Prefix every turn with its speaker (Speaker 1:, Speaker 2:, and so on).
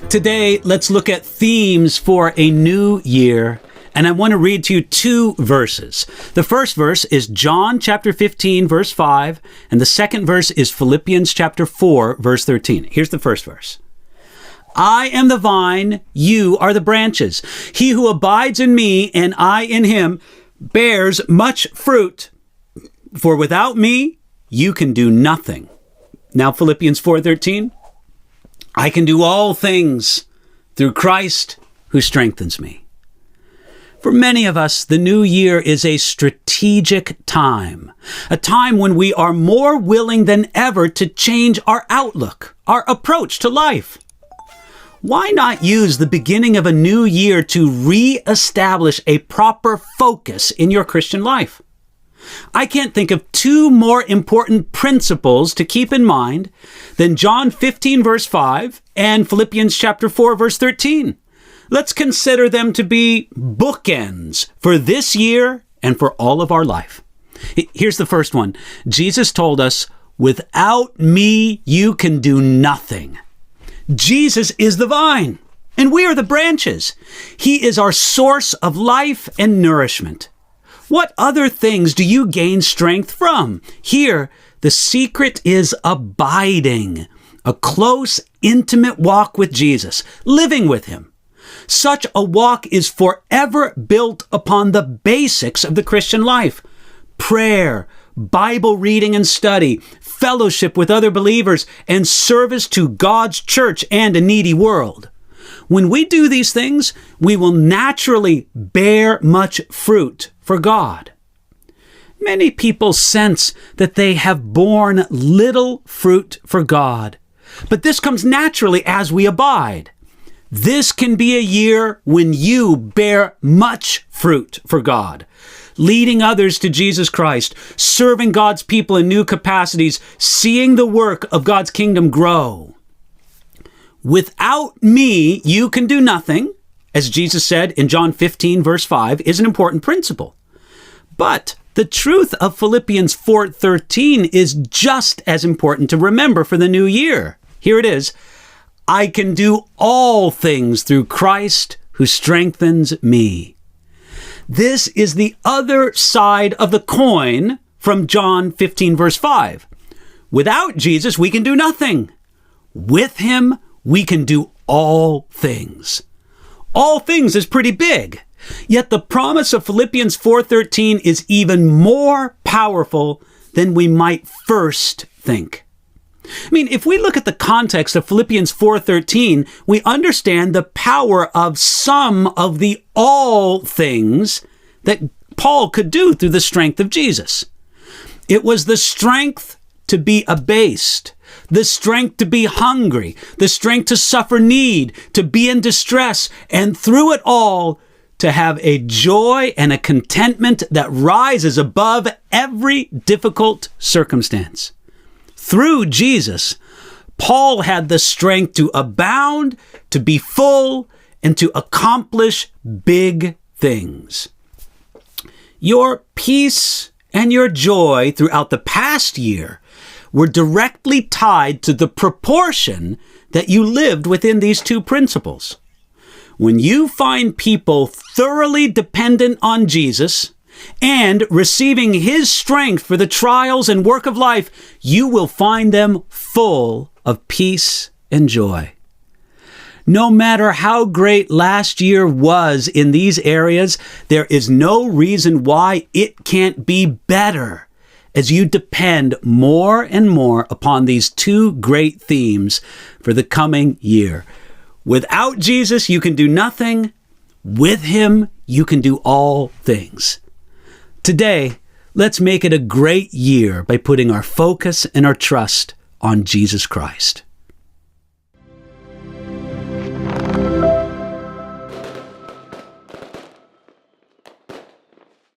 Speaker 1: Today, let's look at themes for a new year. And I want to read to you two verses. The first verse is John chapter 15, verse 5. And the second verse is Philippians chapter 4, verse 13. Here's the first verse. I am the vine, you are the branches. He who abides in me and I in him bears much fruit. For without me, you can do nothing. Now Philippians 4:13. I can do all things through Christ who strengthens me. For many of us, the new year is a strategic time, a time when we are more willing than ever to change our outlook, our approach to life. Why not use the beginning of a new year to re-establish a proper focus in your Christian life? I can't think of two more important principles to keep in mind than John 15, verse 5 and Philippians chapter 4, verse 13. Let's consider them to be bookends for this year and for all of our life. Here's the first one. Jesus told us, without me, you can do nothing. Jesus is the vine, and we are the branches. He is our source of life and nourishment. What other things do you gain strength from? Here, the secret is abiding, a close, intimate walk with Jesus, living with him. Such a walk is forever built upon the basics of the Christian life: prayer, Bible reading and study, fellowship with other believers, and service to God's church and a needy world. When we do these things, we will naturally bear much fruit for God. Many people sense that they have borne little fruit for God, but this comes naturally as we abide. This can be a year when you bear much fruit for God, leading others to Jesus Christ, serving God's people in new capacities, seeing the work of God's kingdom grow. Without me, you can do nothing, as Jesus said in John 15, verse 5, is an important principle. But the truth of Philippians 4:13 is just as important to remember for the new year. Here it is. I can do all things through Christ who strengthens me. This is the other side of the coin from John 15, verse 5. Without Jesus, we can do nothing. With him, we can do all things. All things is pretty big. Yet the promise of Philippians 4:13 is even more powerful than we might first think. I mean, if we look at the context of Philippians 4:13, we understand the power of some of the all things that Paul could do through the strength of Jesus. It was the strength to be abased, the strength to be hungry, the strength to suffer need, to be in distress, and through it all, to have a joy and a contentment that rises above every difficult circumstance. Through Jesus, Paul had the strength to abound, to be full, and to accomplish big things. Your peace and your joy throughout the past year were directly tied to the proportion that you lived within these two principles. When you find people thoroughly dependent on Jesus and receiving his strength for the trials and work of life, you will find them full of peace and joy. No matter how great last year was in these areas, there is no reason why it can't be better as you depend more and more upon these two great themes for the coming year. Without Jesus, you can do nothing. With him, you can do all things. Today, let's make it a great year by putting our focus and our trust on Jesus Christ.